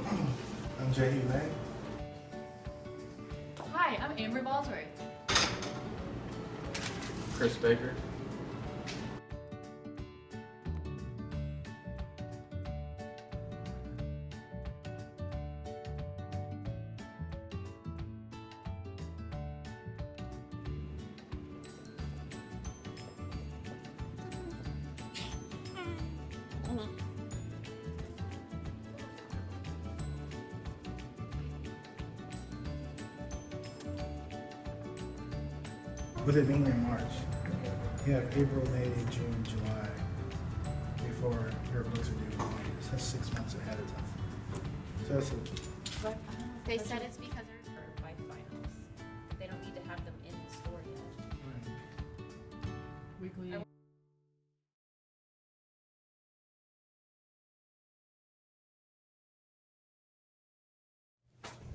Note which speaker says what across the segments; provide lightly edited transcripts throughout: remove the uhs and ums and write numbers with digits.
Speaker 1: I'm J.E. May.
Speaker 2: Hi, I'm Amber Baldworth.
Speaker 3: Chris Baker.
Speaker 1: What does it mean in March? You have April, May, June, July before your books are due in August. That's 6 months ahead of time. So that's
Speaker 4: They said it's because they're by finals. They don't need to have them in the store yet.
Speaker 2: Weekly.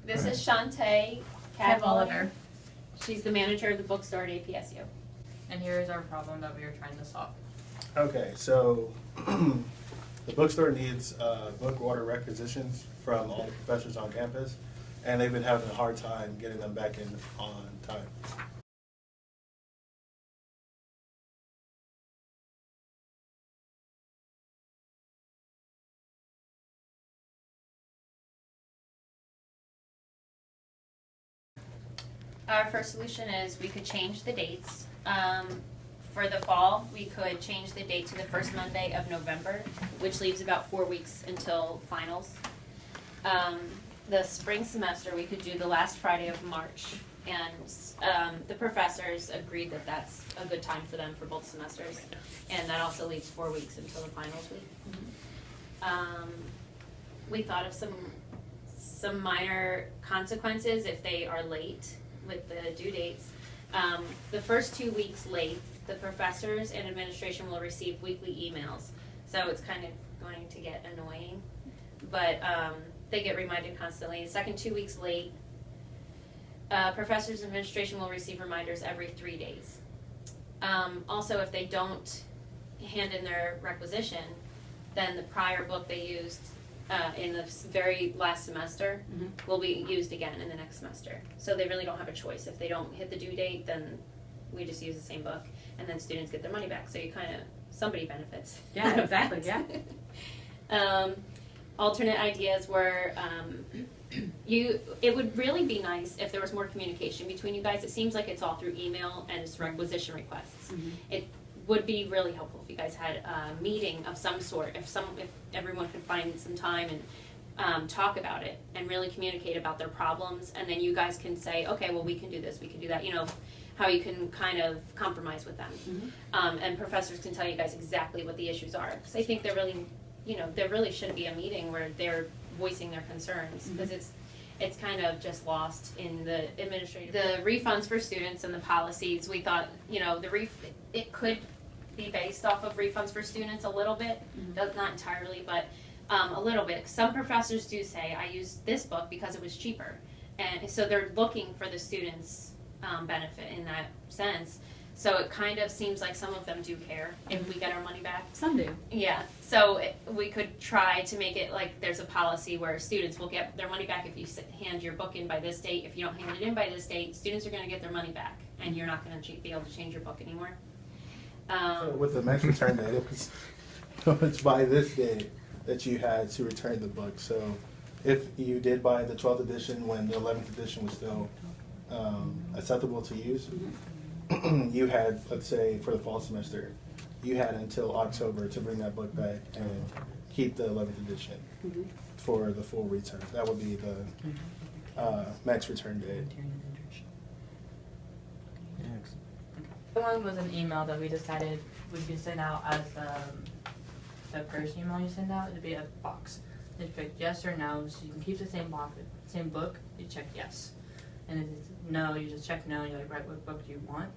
Speaker 4: This is Shantae
Speaker 2: Cadwallader.
Speaker 4: She's the manager of the bookstore at APSU.
Speaker 2: And here is our problem that we are trying to solve.
Speaker 1: okay. So the bookstore needs book order requisitions from all the professors on campus, and they've been having a hard time getting them back in on time.
Speaker 4: Our first solution is we could change the dates. For the fall, we could change the date to the first Monday of November, which leaves about 4 weeks until finals. The spring semester, we could do the last Friday of March. And the professors agreed that that's a good time for them for both semesters. And that also leaves 4 weeks until the finals week. We thought of some minor consequences if they are late with the due dates. The first 2 weeks late, the professors and administration will receive weekly emails. So it's kind of going to get annoying, but they get reminded constantly. The second 2 weeks late, professors and administration will receive reminders every 3 days. Also, if they don't hand in their requisition, then the prior book they used in the very last semester will be used again in the next semester. So they really don't have a choice. If they don't hit the due date, then we just use the same book, and then students get their money back. So you kind of, somebody benefits.
Speaker 2: Yeah, exactly, yeah.
Speaker 4: Alternate ideas were, it would really be nice if there was more communication between you guys. It seems like it's all through email and it's requisition requests. It would be really helpful if you guys had a meeting of some sort, if everyone could find some time and talk about it and really communicate about their problems, and then you guys can say, okay, well, we can do this, we can do that, you know, how you can kind of compromise with them. And professors can tell you guys exactly what the issues are. Because I think there really, you know, there really should be a meeting where they're voicing their concerns, because it's kind of just lost in the administrative. The refunds for students and the policies, we thought, you know, it could be based off of refunds for students a little bit, not entirely, but a little bit. Some professors do say, I used this book because it was cheaper. And so they're looking for the students' benefit in that sense. So it kind of seems like some of them do care if we get our money back.
Speaker 2: Some do.
Speaker 4: Yeah, so we could try to make it like there's a policy where students will get their money back if you hand your book in by this date. If you don't hand it in by this date, students are going to get their money back, and you're not going to be able to change your book anymore.
Speaker 1: So with the max return date, it's by this date that you had to return the book. So if you did buy the 12th edition when the 11th edition was still acceptable to use, you had, let's say, for the fall semester, you had until October to bring that book back and keep the 11th edition for the full return. That would be the max return date.
Speaker 2: The one was an email that we decided we could send out as the first email you send out. It'd be a box. You pick yes or no, so you can keep the same box, same book. You check yes, and if it's no, you just check no. And you like write what book do you want.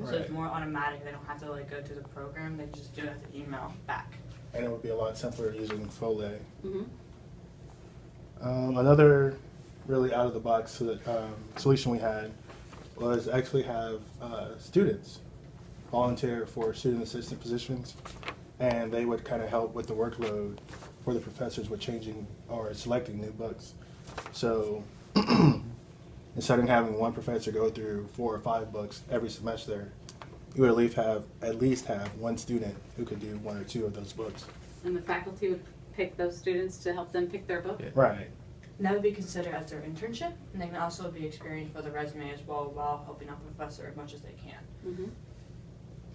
Speaker 2: So it's more automatic. They don't have to like go to the program. They just do it as an email back.
Speaker 1: And it would be a lot simpler using Foley. Another really out of the box solution we had was actually have students volunteer for student assistant positions, and they would kind of help with the workload for the professors with changing or selecting new books. So instead of having one professor go through 4 or 5 books every semester, you would at least have one student who could do 1 or 2 of those books.
Speaker 3: And the faculty would pick those students to help them pick their book?
Speaker 5: Yeah.
Speaker 1: Right.
Speaker 2: And that would be considered as their internship, and they can also be experience for the resume as well while helping out the professor as much as they can.
Speaker 3: Mm-hmm.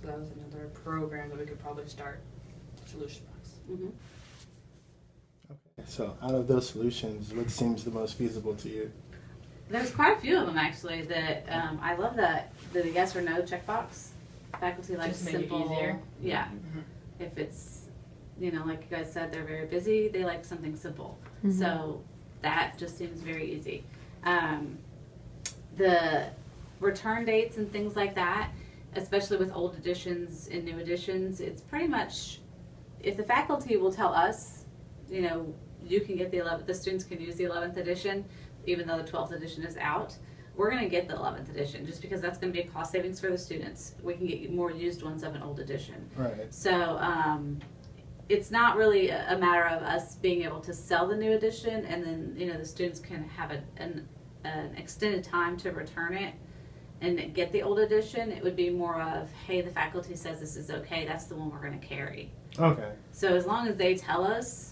Speaker 2: So that was another program that we could probably start solution box.
Speaker 3: Mm-hmm.
Speaker 1: Okay. So out of those solutions, what seems the most feasible to you?
Speaker 3: There's quite a few of them actually that I love the yes or no checkbox. Faculty likes
Speaker 2: Just make it
Speaker 3: simple.
Speaker 2: easier.
Speaker 3: Yeah.
Speaker 2: Mm-hmm.
Speaker 3: If it's, like you guys said, they're very busy, they like something simple. So that just seems very easy. The return dates and things like that, especially with old editions and new editions, it's pretty much, if the faculty will tell us, you can get the students can use the 11th edition, even though the 12th edition is out, we're going to get the 11th edition just because that's going to be a cost savings for the students. We can get more used ones of an old edition.
Speaker 1: Right.
Speaker 3: So it's not really a matter of us being able to sell the new edition and then, the students can have an extended time to return it and get the old edition. It would be more of, hey, the faculty says this is okay, that's the one we're going to carry.
Speaker 1: Okay.
Speaker 3: So as long as they tell us,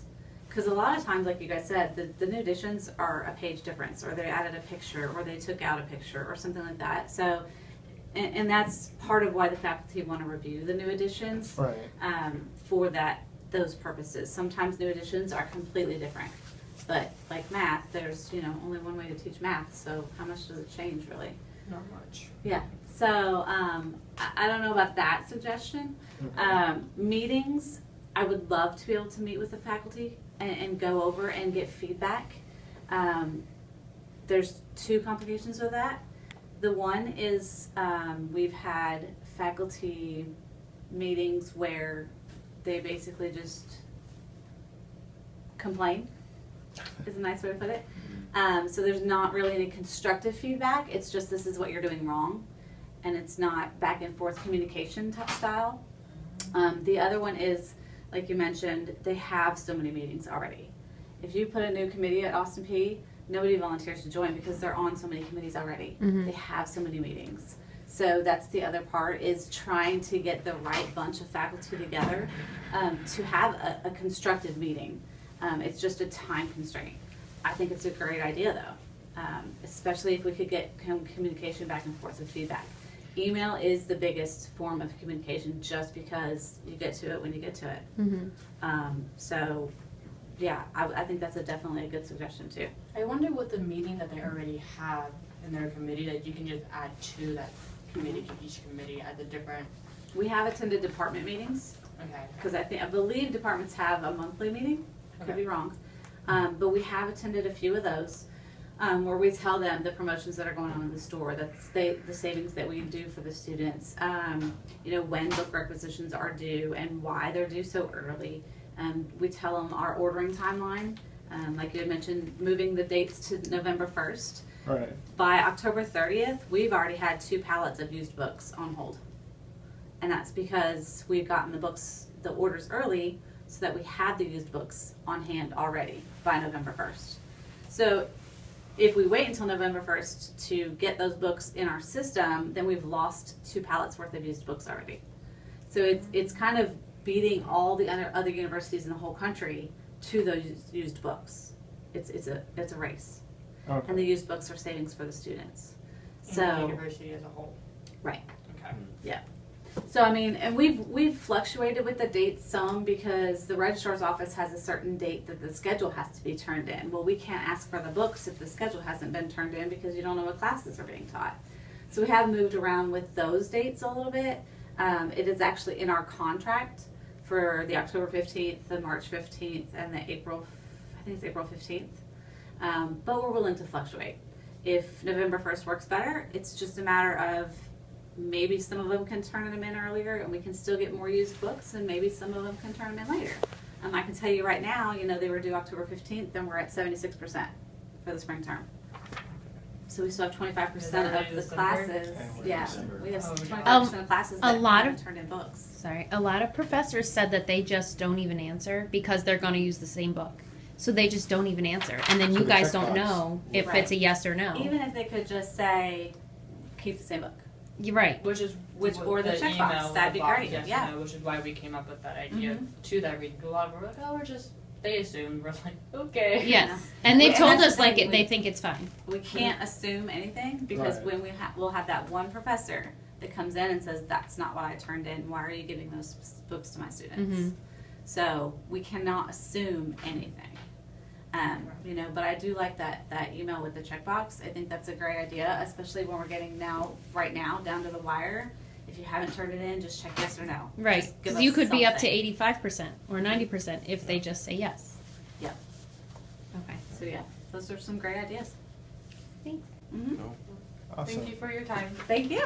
Speaker 3: because a lot of times, like you guys said, the new editions are a page difference, or they added a picture, or they took out a picture, or something like that. So, and that's part of why the faculty want to review the new editions.
Speaker 1: Right.
Speaker 3: For those purposes. Sometimes new editions are completely different. But like math, there's only one way to teach math, so how much does it change really?
Speaker 2: Not much.
Speaker 3: Yeah. So I don't know about that suggestion. Meetings, I would love to be able to meet with the faculty and go over and get feedback. There's 2 complications with that. The one is we've had faculty meetings where they basically just complain, is a nice way to put it. So there's not really any constructive feedback. It's just, this is what you're doing wrong. And it's not back and forth communication type style. The other one is, like you mentioned, they have so many meetings already. If you put a new committee at Austin P, nobody volunteers to join because they're on so many committees already. They have so many meetings. So that's the other part, is trying to get the right bunch of faculty together to have a constructive meeting. It's just a time constraint. I think it's a great idea though, especially if we could get communication back and forth with feedback. Email is the biggest form of communication just because you get to it when you get to it. So yeah, I think that's definitely a good suggestion too.
Speaker 2: I wonder what the meeting that they already have in their committee that you can just add to that committee, to each committee at the different.
Speaker 3: We have attended department meetings
Speaker 2: Okay.
Speaker 3: because I believe departments have a monthly meeting. I could be wrong, but we have attended a few of those where we tell them the promotions that are going on in the store, the savings that we do for the students, when book requisitions are due and why they're due so early. We tell them our ordering timeline, like you had mentioned, moving the dates to November 1st.
Speaker 1: Right.
Speaker 3: By October 30th, we've already had 2 pallets of used books on hold. And that's because we've gotten the orders early so that we had the used books on hand already by November 1st. So if we wait until November 1st to get those books in our system, then we've lost 2 pallets worth of used books already. So it's kind of beating all the other universities in the whole country to those used books. It's a race.
Speaker 1: Okay.
Speaker 3: And the used books are savings for the students.
Speaker 2: And
Speaker 3: So
Speaker 2: the university as a whole.
Speaker 3: right.
Speaker 2: Okay.
Speaker 3: Yeah. So I mean, and we've fluctuated with the dates some because the registrar's office has a certain date that the schedule has to be turned in. Well, we can't ask for the books if the schedule hasn't been turned in because you don't know what classes are being taught. So we have moved around with those dates a little bit. It is actually in our contract for the October 15th, the March 15th, and the April 15th. But we're willing to fluctuate. If November 1st works better, it's just a matter of maybe some of them can turn them in earlier and we can still get more used books, and maybe some of them can turn them in later. I can tell you right now, they were due October 15th and we're at 76% for the spring term. So we still have 25%
Speaker 2: Is that
Speaker 3: of
Speaker 2: right,
Speaker 3: the
Speaker 2: December?
Speaker 3: classes.
Speaker 1: And we're
Speaker 3: Yeah,
Speaker 1: December.
Speaker 3: we have
Speaker 2: Oh, okay.
Speaker 3: 25% of classes
Speaker 5: a
Speaker 3: that
Speaker 5: lot
Speaker 3: haven't
Speaker 5: of-
Speaker 3: turned in books.
Speaker 5: Sorry, a lot of professors said that they just don't even answer because they're going to use the same book. So they just don't even answer. And then
Speaker 1: So
Speaker 5: you
Speaker 1: the
Speaker 5: guys don't
Speaker 1: checkbox.
Speaker 5: know if
Speaker 3: Right.
Speaker 5: it's a yes or no.
Speaker 3: Even if they could just say, keep the same book.
Speaker 5: You're right.
Speaker 2: Which is
Speaker 3: Which-
Speaker 2: what
Speaker 3: or the checkbox,
Speaker 2: email with
Speaker 3: that'd
Speaker 2: the
Speaker 3: be
Speaker 2: box,
Speaker 3: great,
Speaker 2: yes or
Speaker 3: yeah.
Speaker 2: no, which is why we came up with that idea
Speaker 3: Mhm.
Speaker 2: to that reading. A lot of them were like, oh, we're just, they assumed, we're like, okay.
Speaker 5: Yes. And they've
Speaker 3: And
Speaker 5: told
Speaker 3: that's
Speaker 5: us
Speaker 3: the
Speaker 5: like
Speaker 3: thing,
Speaker 5: it, they
Speaker 3: we-
Speaker 5: think it's fine.
Speaker 3: We can't assume anything because
Speaker 1: Right.
Speaker 3: when we'll have that one professor that comes in and says, that's not what I turned in, why are you giving those books to my students?
Speaker 5: Mhm.
Speaker 3: So we cannot assume anything. You know, but I do like that email with the checkbox. I think that's a great idea, especially when we're getting right now, down to the wire. If you haven't turned it in, just check yes or no.
Speaker 5: Right.
Speaker 3: Just give
Speaker 5: Because
Speaker 3: us
Speaker 5: you could be up to
Speaker 3: something.
Speaker 5: 85% or 90% if they just say yes.
Speaker 3: Yep.
Speaker 5: Okay.
Speaker 3: So yeah, those are some great ideas.
Speaker 5: Thanks.
Speaker 3: Mhm.
Speaker 1: Awesome.
Speaker 2: Thank you for your time.
Speaker 3: Thank you.